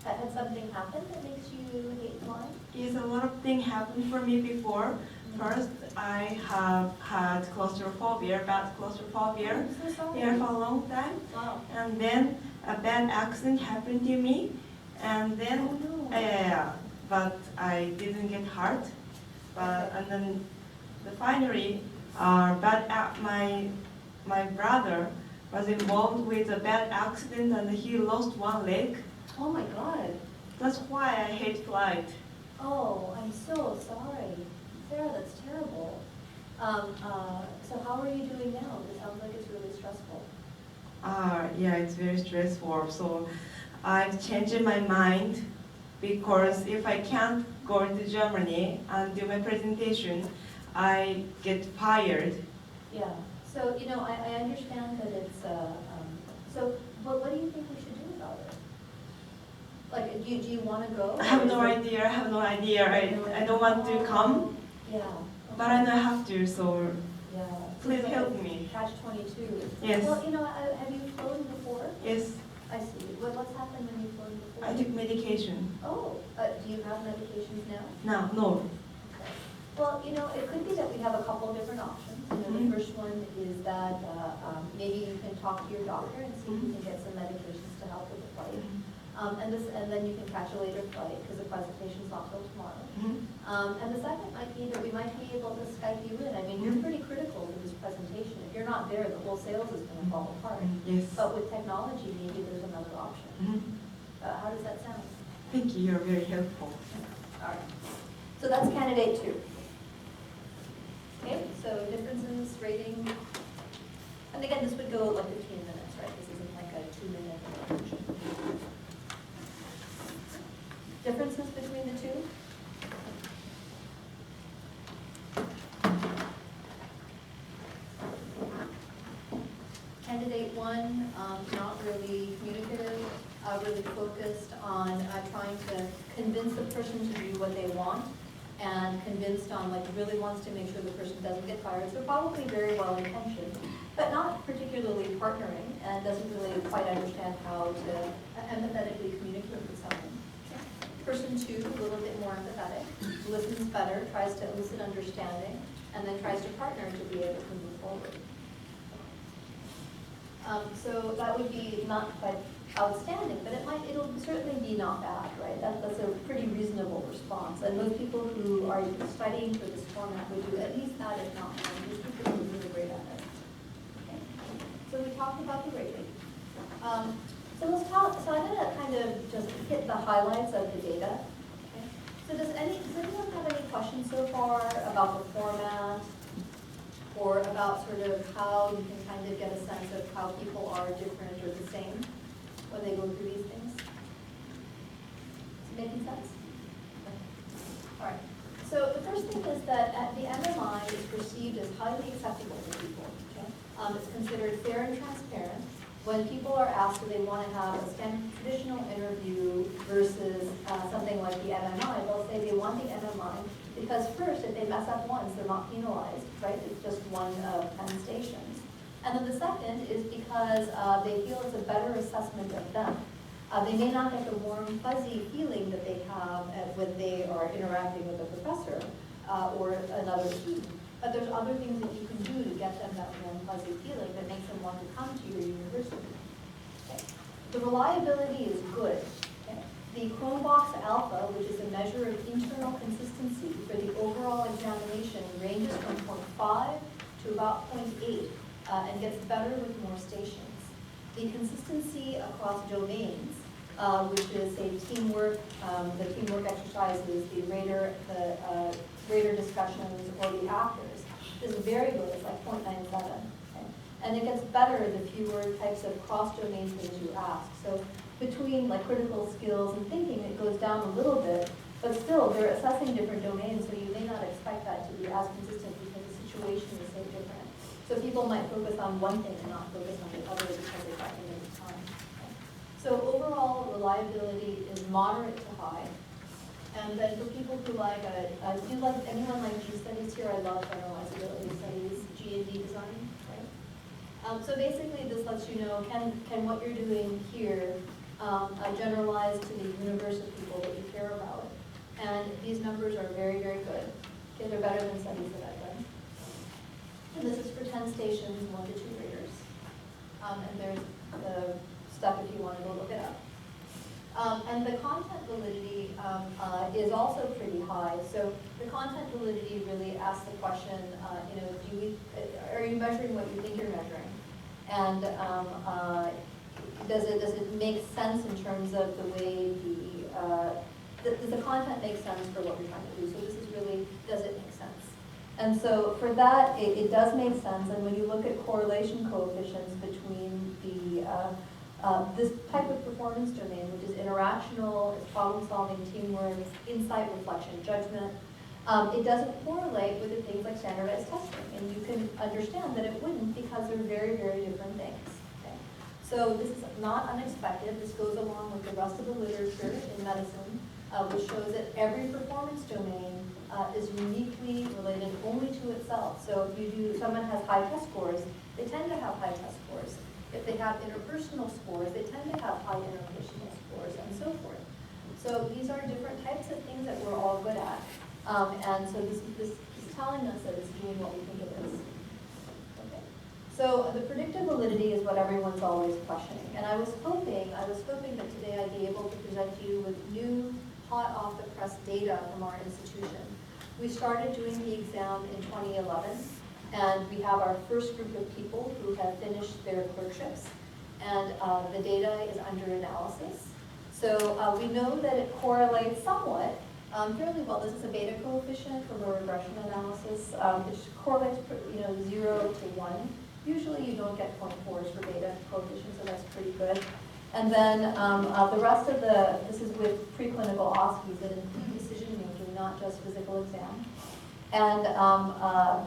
Had something happened that makes you hate flying? Yes, a lot of things happened for me before. First, I have had claustrophobia, bad claustrophobia, I'm so sorry. here for a long time. Wow. And then a bad accident happened to me. And then, Oh, no. but I didn't get hurt. But, and then finally, my brother was involved with a bad accident and he lost one leg. Oh my God. That's why I hate flight. Oh, I'm so sorry. Sarah, that's terrible. So how are you doing now? It sounds like it's really stressful. Yeah, it's very stressful. So I've changed my mind because if I can't go to Germany and do my presentation, I get fired. Yeah. So, you know, I understand that it's, so what do you think we should do about it? Like, do you want to go? I have no idea. I don't want to come, Yeah. but I know I have to. So Yeah. please help me. Catch-22. Yes. Well, you know, have you flown before? Yes, I see. What's happened when you've flown before? I took medication. Oh, do you have medications now? No. Okay. Well, you know, it could be that we have a couple of different options. You know, Mhm. the first one is that maybe you can talk to your doctor and see if you can get some medications to help with the flight. And then you can catch a later flight because the presentation's not till tomorrow. Mhm. And the second might be that we might be able to Skype you in. I mean, you're pretty critical to this presentation. If you're not there, the whole sales is going to fall apart. Yes. But with technology, maybe there's another option. Mhm. How does that sound? Thank you. You're very helpful. All right. So that's candidate 2. Okay, so differences, rating. And again, this would go like 15 minutes, right? This isn't like a 2-minute introduction. Differences between the two? Candidate 1, not really communicative, really focused on trying to convince the person to do what they want, and convinced on, like, really wants to make sure the person doesn't get fired. So probably very well intentioned, but not particularly partnering, and doesn't really quite understand how to empathetically communicate with someone. Person 2, a little bit more empathetic, listens better, tries to elicit understanding, and then tries to partner to be able to move forward. So that would be not quite outstanding, but it'll certainly be not bad, right? That's a pretty reasonable response. And most people who are studying for this format would do at least that, if not more. These people are really great at it. Okay. So we talked about the rating. So I'm going to kind of just hit the highlights of the data. Okay. So does anyone have any questions so far about the format, or about sort of how you can kind of get a sense of how people are different or the same when they go through these things? Is it making sense? Okay. All right. So the first thing is that the MMI is perceived as highly acceptable to people. Okay? It's considered fair and transparent. When people are asked if they want to have a standard traditional interview versus something like the MMI, they'll say they want the MMI because first, if they mess up once, they're not penalized, right? It's just one of 10 stations. And then the second is because they feel it's a better assessment of them. They may not get the warm, fuzzy feeling that they have when they are interacting with a professor or another student. But there's other things that you can do to get them that warm, fuzzy feeling that makes them want to come to your university. Okay. The reliability is good. Okay. The Chromebox Alpha, which is a measure of internal consistency for the overall examination, ranges from 0.5 to about 0.8 and gets better with more stations. The consistency across domains, which is say teamwork, the teamwork exercises, the rater discussions, or the actors, is very good. It's like 0.97. Okay? And it gets better the fewer types of cross-domain things you ask. So between like critical skills and thinking, it goes down a little bit, but still they're assessing different domains, so you may not expect that to be as consistent because the situation is so different. So people might focus on one thing and not focus on the other because they've got limited time. Okay. So overall reliability is moderate to high. And then for people who like, do you like, anyone like G studies here? I love generalizability studies, G&D design, right? So basically this lets you know, can what you're doing here generalize to the universe of people that you care about? And these numbers are very, very good. Okay, they're better than studies that I've done. And this is for 10 stations, 1 to 2 graders. And there's the stuff if you want to go look it up. And the content validity is also pretty high. So the content validity really asks the question, are you measuring what you think you're measuring? And does it make sense in terms of the way does the content make sense for what we're trying to do? So this is really, does it make sense? And so for that, it does make sense. And when you look at correlation coefficients between this type of performance domain, which is interactional, it's problem solving, teamwork, insight, reflection, judgment, it doesn't correlate with the things like standardized testing. And you can understand that it wouldn't because they're very, very different things. Okay? So this is not unexpected. This goes along with the rest of the literature in medicine, which shows that every performance domain is uniquely related only to itself. So if someone has high test scores, they tend to have high test scores. If they have interpersonal scores, they tend to have high interpersonal scores, and so forth. So these are different types of things that we're all good at. And so this is telling us that it's doing what we think it is. Okay. So the predictive validity is what everyone's always questioning. And I was hoping that today I'd be able to present you with new, hot off the press data from our institution. We started doing the exam in 2011. And we have our first group of people who have finished their clerkships, and the data is under analysis. So we know that it correlates somewhat, fairly well. This is a beta coefficient from a regression analysis, which correlates 0 to 1. Usually you don't get 0.4s for beta coefficient, so that's pretty good. And then the rest of this is with preclinical OSCEs that include decision making, not just physical exam. And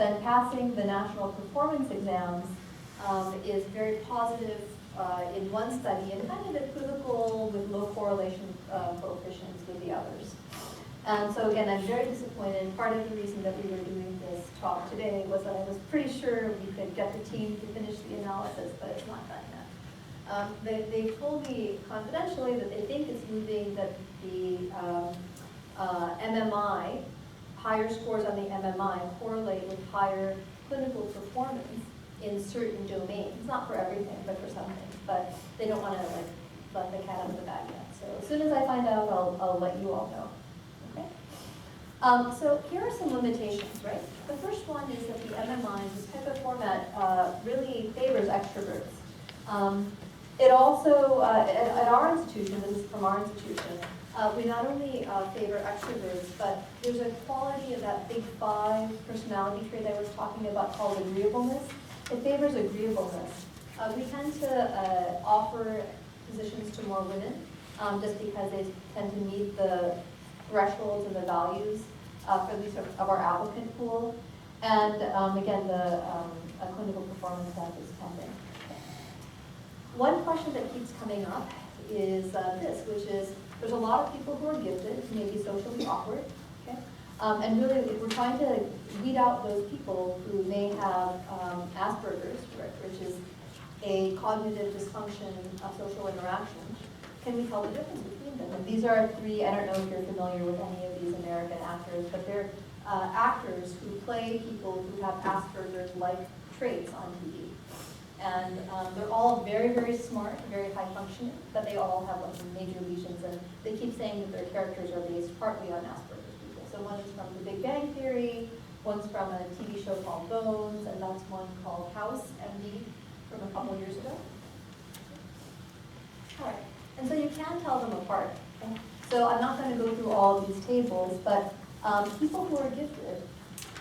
then passing the national performance exams is very positive in one study and kind of equivocal with low correlation coefficients with the others. And so again, I'm very disappointed. Part of the reason that we were doing this talk today was that I was pretty sure we could get the team to finish the analysis, but it's not done yet. They told me confidentially that they think it's moving, that the MMI, higher scores on the MMI correlate with higher clinical performance in certain domains. Not for everything, but for some things. But they don't want to let the cat out of the bag yet. So as soon as I find out, I'll let you all know. Okay. So here are some limitations, right? The first one is that the MMI, this type of format, really favors extroverts. It also, at our institution, this is from our institution, we not only favor extroverts, but there's a quality of that big 5 personality trait I was talking about called agreeableness. It favors agreeableness. We tend to offer positions to more women just because they tend to meet the thresholds and the values for these of our applicant pool. And again, the clinical performance test is pending. One question that keeps coming up is this, which is there's a lot of people who are gifted, who may be socially awkward, okay? And really, if we're trying to weed out those people who may have Asperger's, which is a cognitive dysfunction of social interaction, can we tell the difference between them? And these are 3, I don't know if you're familiar with any of these American actors, but they're actors who play people who have Asperger's-like traits on TV. And they're all very, very smart, very high functioning, but they all have major lesions. And they keep saying that their characters are based partly on Asperger's people. So one is from The Big Bang Theory, one's from a TV show called Bones, and that's one called House, MD, from a couple years ago. All right, and so you can tell them apart. Okay? So I'm not going to go through all of these tables, but people who are gifted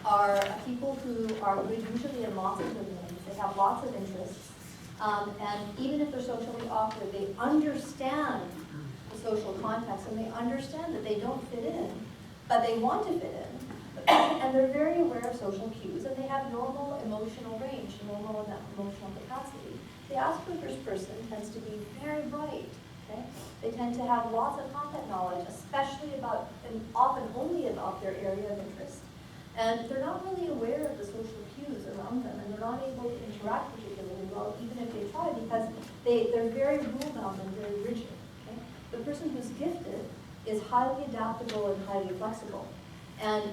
are people who are good usually in lots of domains. They have lots of interests. And even if they're socially awkward, they understand the social context and they understand that they don't fit in, but they want to fit in. And they're very aware of social cues, and they have normal emotional range, normal emotional capacity. The Asperger's person tends to be very bright. Okay? They tend to have lots of content knowledge, especially about, and often only about their area of interest. And they're not really aware of the social cues around them, and they're not able to interact particularly well, even if they try, because they're very rule-bound and very rigid. Okay? The person who's gifted is highly adaptable and highly flexible, and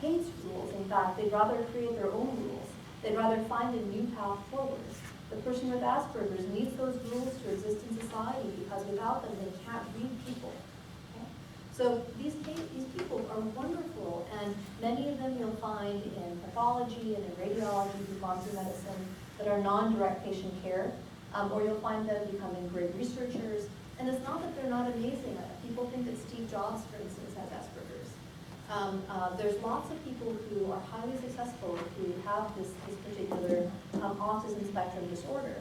hates rules. In fact, they'd rather create their own rules. They'd rather find a new path forward. The person with Asperger's needs those rules to exist in society, because without them, they can't read people. Okay? So these people are wonderful, and many of them you'll find in pathology and in radiology who've gone through medicine that are non-direct patient care, or you'll find them becoming great researchers. And it's not that they're not amazing. People think that Steve Jobs, for instance, has Asperger's. There's lots of people who are highly successful who have this particular autism spectrum disorder.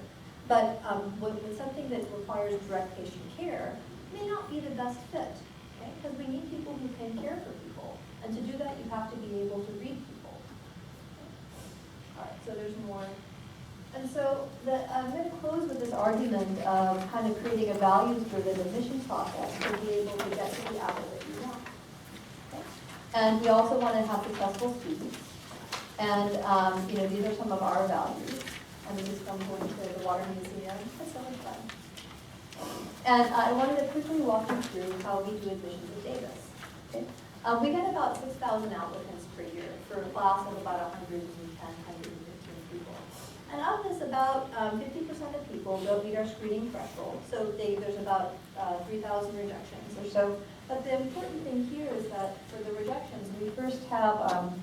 But with something that requires direct patient care, may not be the best fit, okay? Because we need people who can care for people. And to do that, you have to be able to read people. Okay. All right, so there's more. And so I'm going to close with this argument of kind of creating a values-driven admission process to be able to get to the apple that you want. Okay? And we also want to have successful students. And these are some of our values. And this is from going to the Water Museum. That's so much fun. And I wanted to quickly walk you through how we do admissions at Davis. Okay? We get about 6,000 applicants per year for a class of about 110, 115 people. And of this, about 50% of people don't meet our screening threshold. So there's about 3,000 rejections or so. But the important thing here is that for the rejections, we first have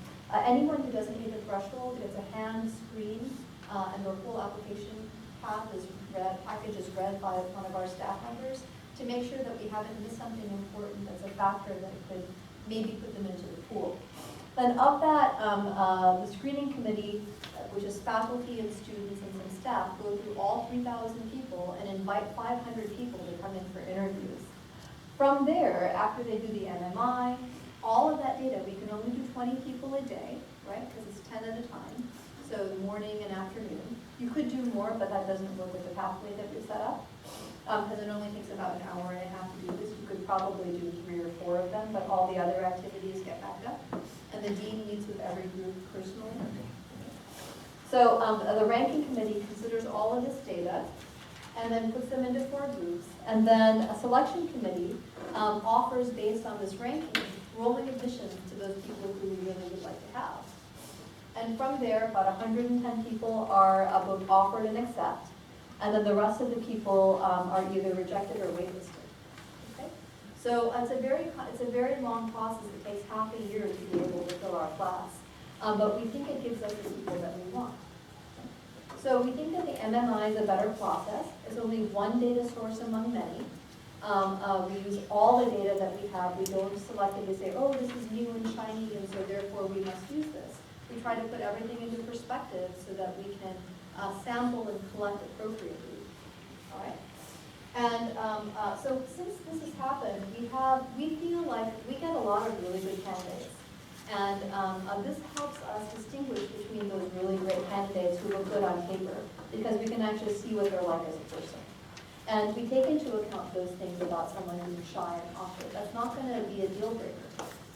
anyone who doesn't meet the threshold gets a hand screen, and their full application package is read by one of our staff members to make sure that we haven't missed something important that's a factor that could maybe put them into the pool. Then of that, the screening committee, which is faculty and students and some staff, go through all 3,000 people and invite 500 people to come in for interviews. From there, after they do the MMI, all of that data, we can only do 20 people a day, right? Because it's 10 at a time. So morning and afternoon. You could do more, but that doesn't work with the pathway that we set up. Because it only takes about an hour and a half to do this. You could probably do 3 or 4 of them, but all the other activities get backed up. And the dean meets with every group personally. So the ranking committee considers all of this data and then puts them into 4 groups. And then a selection committee offers, based on this ranking, rolling admissions to those people who we really would like to have. And from there, about 110 people are both offered and accept. And then the rest of the people are either rejected or waitlisted. Okay? So it's a very long process. It takes half a year to be able to fill our class. But we think it gives us the people that we want. So we think that the MMI is a better process. It's only one data source among many. We use all the data that we have. We don't selectively say, oh, this is new and shiny, and so therefore we must use this. We try to put everything into perspective so that we can sample and collect appropriately. All right. And so since this has happened, we feel like we get a lot of really good candidates. And this helps us distinguish between those really great candidates who look good on paper, because we can actually see what they're like as a person. And we take into account those things about someone who's shy and awkward. That's not going to be a deal breaker.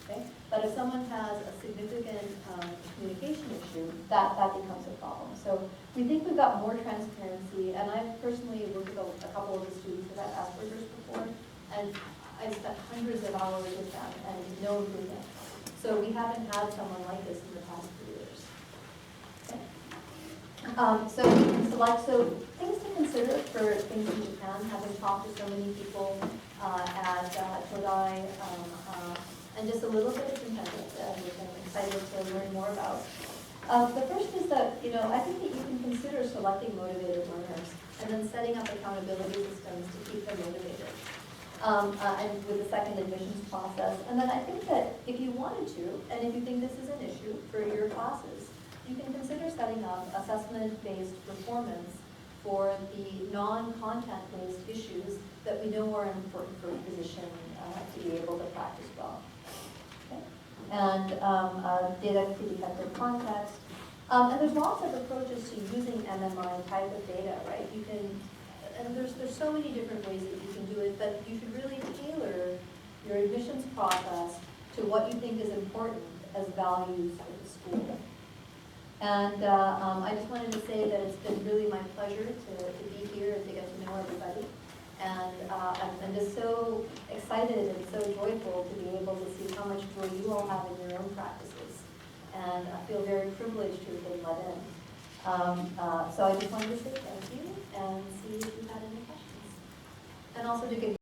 Okay? But if someone has a significant communication issue, that becomes a problem. So we think we've got more transparency, and I've personally worked with a couple of the students who had Asperger's before, and I've spent hundreds of hours with them and no improvement. So we haven't had someone like this in the past 3 years. Okay. So we can select, so things to consider for things in Japan, having talked to so many people at Todai, and just a little bit of content, which I'm excited to learn more about. The first is that, I think that you can consider selecting motivated learners and then setting up accountability systems to keep them motivated. And with the second admissions process. And then I think that if you wanted to, and if you think this is an issue for your classes, you can consider setting up assessment-based performance for the non-content-based issues that we know are important for a physician to be able to practice well. Okay? and data pre-detected context. And there's lots of approaches to using MMI type of data, right? You can, and there's so many different ways that you can do it, but you should really tailor your admissions process to what you think is important as values for the school. And I just wanted to say that it's been really my pleasure to be here and to get to know everybody. And I'm just so excited and so joyful to be able to see how much joy you all have in your own practices. And I feel very privileged to have been let in. So I just wanted to say thank you and see if you had any questions. And also to give